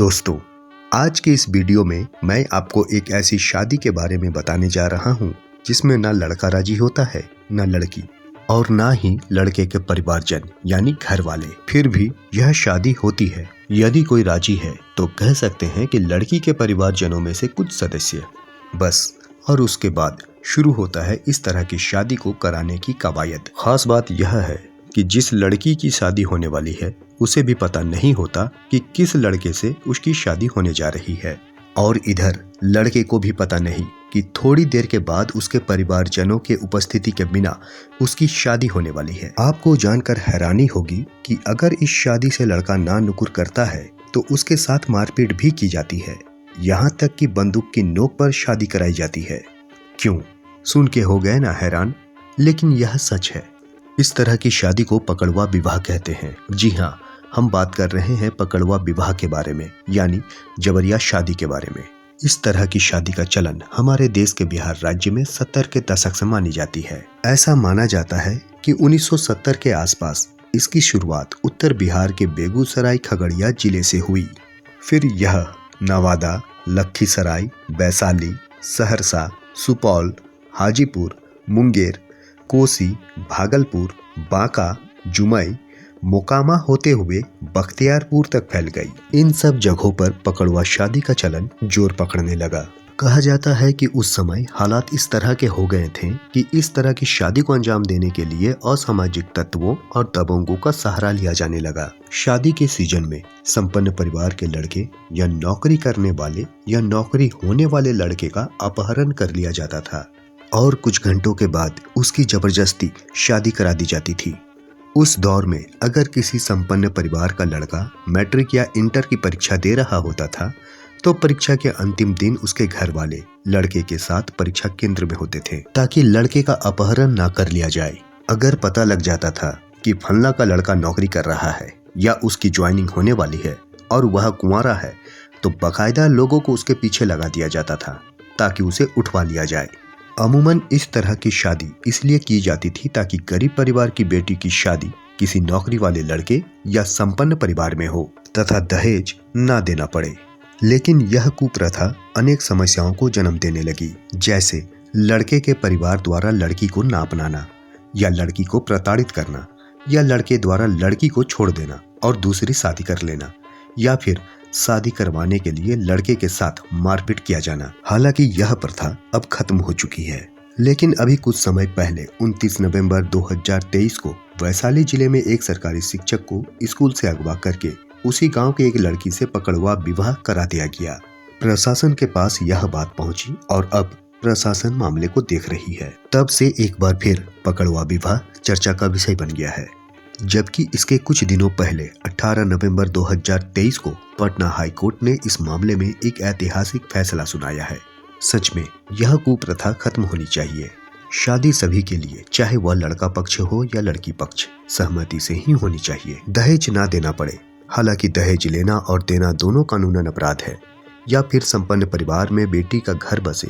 दोस्तों, आज के इस वीडियो में मैं आपको एक ऐसी शादी के बारे में बताने जा रहा हूँ जिसमें ना लड़का राजी होता है ना लड़की और ना ही लड़के के परिवारजन यानी घर वाले। फिर भी यह शादी होती है। यदि कोई राजी है तो कह सकते हैं कि लड़की के परिवारजनों में से कुछ सदस्य बस, और उसके बाद शुरू होता है इस तरह की शादी को कराने की कवायद। खास बात यह है कि जिस लड़की की शादी होने वाली है उसे भी पता नहीं होता कि किस लड़के से उसकी शादी होने जा रही है, और इधर लड़के को भी पता नहीं कि थोड़ी देर के बाद उसके परिवारजनों के उपस्थिति के बिना उसकी शादी होने वाली है। आपको जानकर हैरानी होगी कि अगर इस शादी से लड़का ना नुकुर करता है तो उसके साथ मारपीट भी की जाती है, यहाँ तक कि बंदूक की नोक पर शादी कराई जाती है। क्यों? सुन के हो गए ना हैरान? लेकिन यह सच है। इस तरह की शादी को पकड़वा विवाह कहते हैं। जी हाँ, हम बात कर रहे हैं पकड़वा विवाह के बारे में, यानी जबरिया शादी के बारे में। इस तरह की शादी का चलन हमारे देश के बिहार राज्य में 70 के दशक से मानी जाती है। ऐसा माना जाता है कि 1970 के आसपास इसकी शुरुआत उत्तर बिहार के बेगूसराय खगड़िया जिले से हुई। फिर यह नवादा, लखीसराय, वैशाली, सहरसा, सुपौल, हाजीपुर, मुंगेर, कोसी, भागलपुर, बांका, जुमई, मोकामा होते हुए बख्तियारपुर तक फैल गई। इन सब जगहों पर पकड़वा शादी का चलन जोर पकड़ने लगा। कहा जाता है कि उस समय हालात इस तरह के हो गए थे कि इस तरह की शादी को अंजाम देने के लिए असामाजिक तत्वों और दबंगों का सहारा लिया जाने लगा। शादी के सीजन में संपन्न परिवार के लड़के या नौकरी करने वाले या नौकरी होने वाले लड़के का अपहरण कर लिया जाता था और कुछ घंटों के बाद उसकी जबरदस्ती शादी करा दी जाती थी। उस दौर में अगर किसी संपन्न परिवार का लड़का मैट्रिक या इंटर की परीक्षा दे रहा होता था तो परीक्षा के अंतिम दिन उसके घर वाले लड़के के साथ परीक्षा केंद्र में होते थे ताकि लड़के का अपहरण ना कर लिया जाए। अगर पता लग जाता था कि फलना का लड़का नौकरी कर रहा है या उसकी ज्वाइनिंग होने वाली है और वह कुंवारा है तो बाकायदा लोगों को उसके पीछे लगा दिया जाता था ताकि उसे उठवा लिया जाए। अमूमन इस तरह की शादी इसलिए की जाती थी ताकि गरीब परिवार की बेटी की शादी किसी नौकरी वाले लड़के या संपन्न परिवार में हो तथा दहेज ना देना पड़े। लेकिन यह कुप्रथा अनेक समस्याओं को जन्म देने लगी, जैसे लड़के के परिवार द्वारा लड़की को ना अपनाना या लड़की को प्रताड़ित करना या लड़के द्वारा लड़की को छोड़ देना और दूसरी शादी कर लेना या फिर शादी करवाने के लिए लड़के के साथ मारपीट किया जाना। हालांकि यह प्रथा अब खत्म हो चुकी है, लेकिन अभी कुछ समय पहले 29 नवंबर 2023 को वैशाली जिले में एक सरकारी शिक्षक को स्कूल से अगवा करके उसी गांव के एक लड़की से पकड़वा विवाह करा दिया गया। प्रशासन के पास यह बात पहुंची और अब प्रशासन मामले को देख रही है। तब से एक बार फिर पकड़वा विवाह चर्चा का विषय बन गया है, जबकि इसके कुछ दिनों पहले 18 नवंबर 2023 को पटना हाई कोर्ट ने इस मामले में एक ऐतिहासिक फैसला सुनाया है। सच में यह कुप्रथा खत्म होनी चाहिए। शादी सभी के लिए, चाहे वह लड़का पक्ष हो या लड़की पक्ष, सहमति से ही होनी चाहिए। दहेज ना देना पड़े। हालांकि दहेज लेना और देना दोनों कानूनन अपराध है। या फिर संपन्न परिवार में बेटी का घर बसे,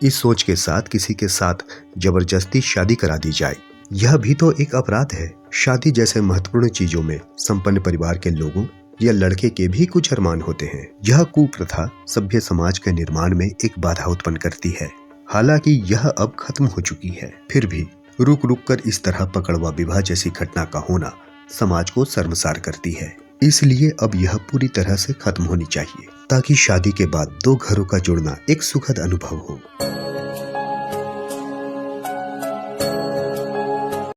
इस सोच के साथ किसी के साथ जबरदस्ती शादी करा दी जाए, यह भी तो एक अपराध है। शादी जैसे महत्वपूर्ण चीजों में संपन्न परिवार के लोगों या लड़के के भी कुछ अरमान होते हैं। यह कुप्रथा सभ्य समाज के निर्माण में एक बाधा उत्पन्न करती है। हालांकि यह अब खत्म हो चुकी है, फिर भी रुक रुक कर इस तरह पकड़वा विवाह जैसी घटना का होना समाज को शर्मसार करती है। इसलिए अब यह पूरी तरह से खत्म होनी चाहिए ताकि शादी के बाद दो घरों का जुड़ना एक सुखद अनुभव हो।